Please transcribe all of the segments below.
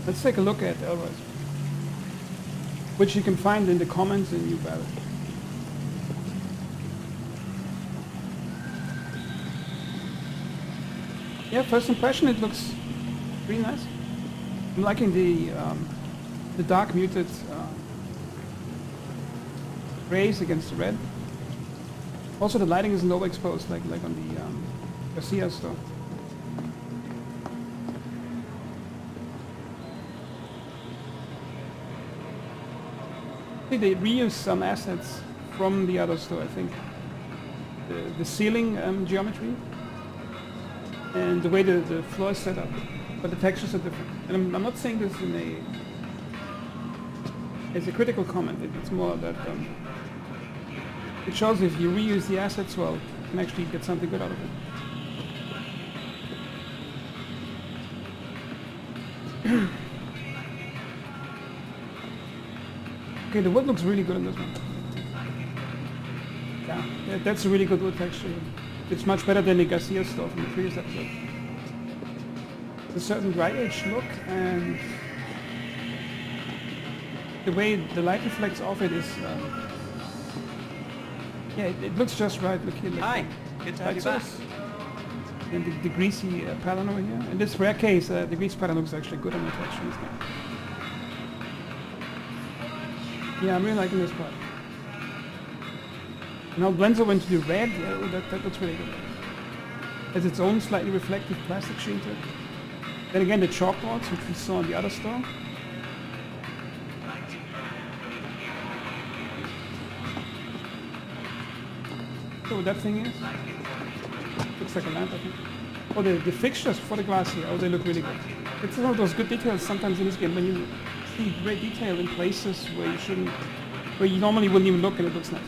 Let's take a look at Ellroy, which you can find in the comments in New Balance. Yeah, first impression, it looks pretty nice. I'm liking the dark muted grays against the red. Also, the lighting isn't overexposed like on the Garcia store. They reuse some assets from the other store, I think. The ceiling geometry and the way the floor is set up, but the textures are different. And I'm not saying this as a critical comment. It's more that it shows if you reuse the assets well, you can actually get something good out of it. Okay, the wood looks really good on this one. Yeah, that's a really good wood texture. It's much better than the Garcia stuff from the previous episode. There's a certain dry edge look, and the way the light reflects off it is, yeah, it looks just right. Look here. Hi, good to have you back. And the greasy pattern over here. In this rare case, the greasy pattern looks actually good on the texture in this game. Yeah, I'm really liking this part. Now it blends over into the red. Yeah, that looks really good. It has its own slightly reflective plastic sheen to it. Then again, the chalkboards, which we saw in the other store. So what that thing is? Looks like a lamp, I think. Oh, the fixtures for the glass here. Oh, they look really good. It's one of those good details sometimes in this game when you see great detail in places where you shouldn't, where you normally wouldn't even look, and it looks nice.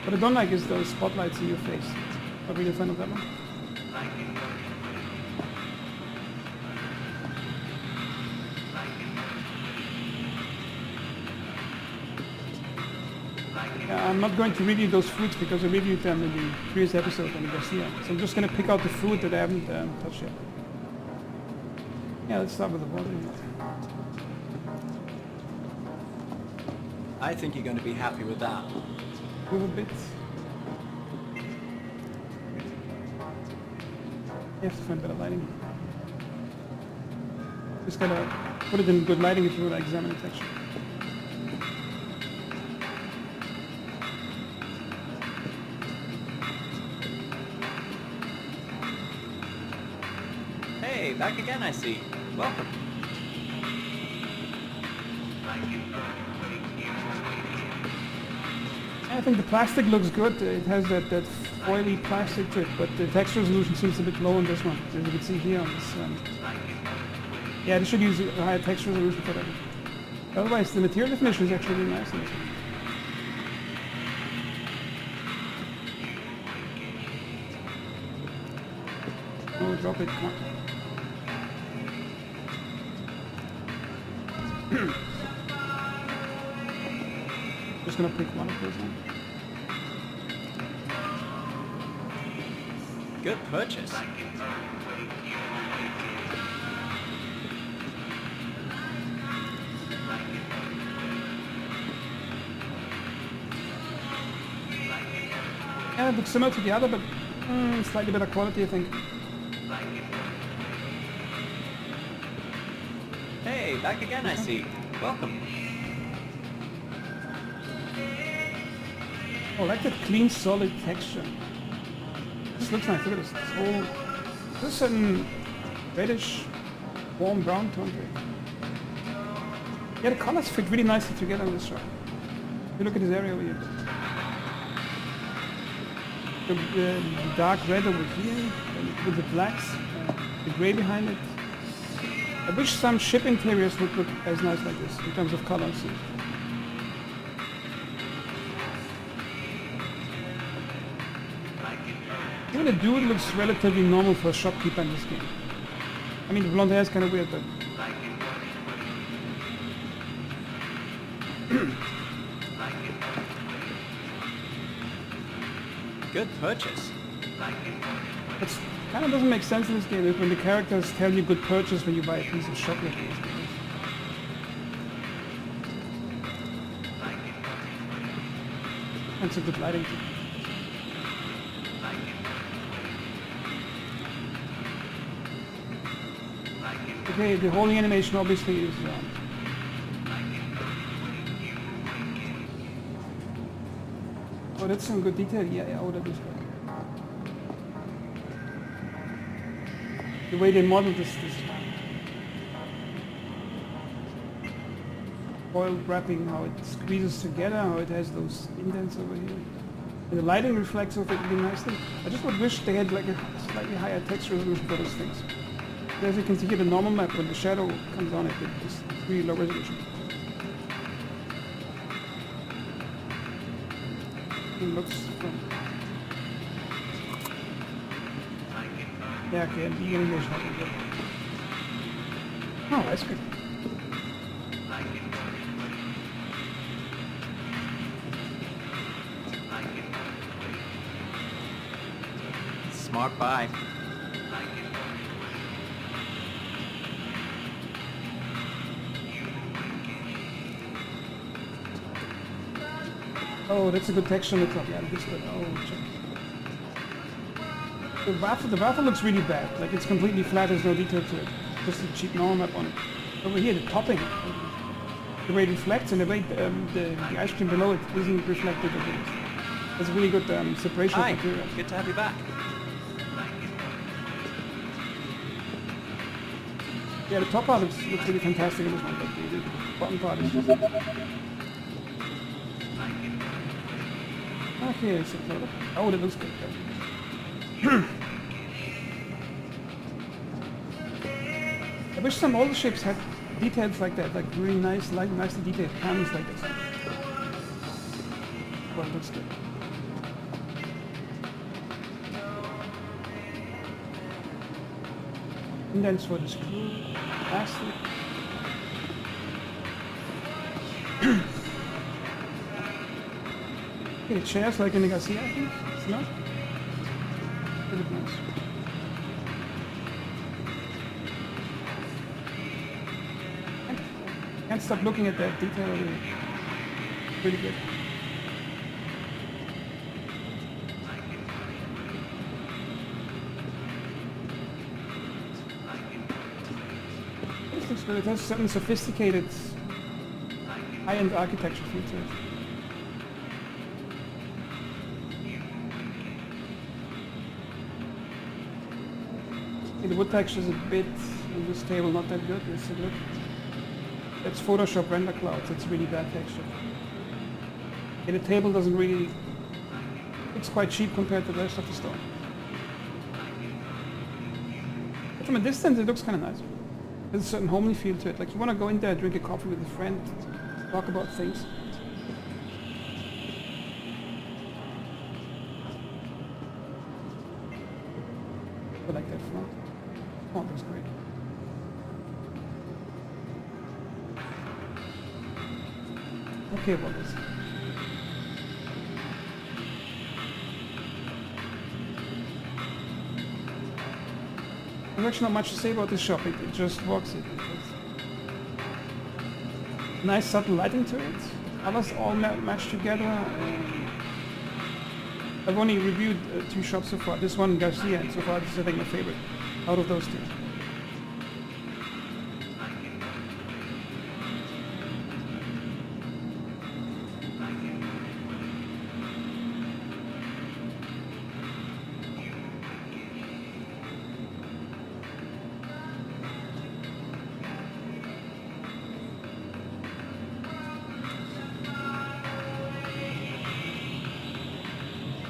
What I don't like is those spotlights in your face. Not really a fan of that one. I'm not going to review those foods because I reviewed them in the previous episode on the Garcia. So I'm just going to pick out the food that I haven't touched yet. Yeah, let's start with the water. I think you're going to be happy with that. Move a bit. You have to find better lighting. Just gotta put it in good lighting if you want to examine the texture. Hey, back again, I see. Welcome. I think the plastic looks good. It has that foily plastic to it, but the texture resolution seems a bit low on this one, as you can see here on this. Yeah, they should use a higher texture resolution for that. Otherwise, the material definition is actually really nice in this one. Oh, drop it, come on. Just gonna pick one of those now. Good purchase. Yeah, it looks similar to the other, but slightly better quality, I think. Hey, back again, I see. Welcome. Oh, I like that clean, solid texture. This looks nice. Look at this. There's a certain reddish, warm brown tone to it. Yeah, the colors fit really nicely together on this shot. You look at this area over here. The dark red over here, with the blacks, the grey behind it. I wish some ship interiors would look as nice like this in terms of colors. Even the dude looks relatively normal for a shopkeeper in this game. I mean, the blonde hair is kind of weird, but... Good purchase. It kind of doesn't make sense in this game when the characters tell you good purchase when you buy a piece of chocolate. That's a good lighting too. Okay, the holding animation obviously is oh, that's some good detail. Yeah, oh, that is good. The way they modeled this foil wrapping, how it squeezes together, how it has those indents over here. And the lighting reflects off it really nicely. I just would wish they had like a slightly higher text resolution for those things. As you can see here, the normal map, when the shadow comes on it, it's really low resolution. It looks fun. Yeah, okay, and the animation has been good. Oh, that's good. Smart buy. Oh, that's a good texture on the top. Yeah, this good. Oh, check. The waffle looks really bad. Like it's completely flat. There's no detail to it. Just a cheap normal map on it. Over here, the topping, the way it reflects and the way the ice cream below it isn't reflected. It's a really good separation Hi, of material. good to have you back. Yeah, the top part looks really fantastic in this one, but the bottom part is just... Okay, it's a photo. Oh, that looks good. I wish some older ships had details like that, like really nice, like nicely detailed cannons like this. Well, it looks good. Indents for the screw, plastic. Okay, chairs like in the Garcia, I think. It's not. Pretty nice. Can't stop looking at that detail over here. Really good. This looks good. It has certain sophisticated high-end architecture feel to it. The wood texture is a bit on this table not that good. Let's look. That's Photoshop render clouds. It's really bad texture. Okay, the table doesn't really. It's quite cheap compared to the rest of the store. But from a distance, it looks kind of nice. There's a certain homely feel to it. Like you want to go in there, drink a coffee with a friend, talk about things. I like that front. Oh, that's great. Okay, well, this. There's actually not much to say about this shop. It just works. Nice subtle lighting to it. Colors all matched together. I've only reviewed 2 shops so far. This one, Garcia, and so far this is I think my favorite out of those 2.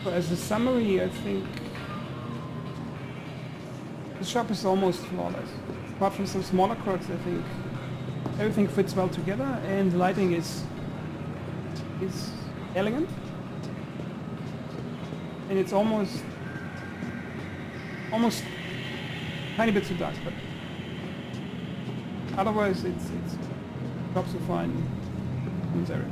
So as a summary, I think the shop is almost flawless. Apart from some smaller quirks, I think everything fits well together, and the lighting is elegant, and it's almost tiny bit too dark, but otherwise it's shop's so fine in this area.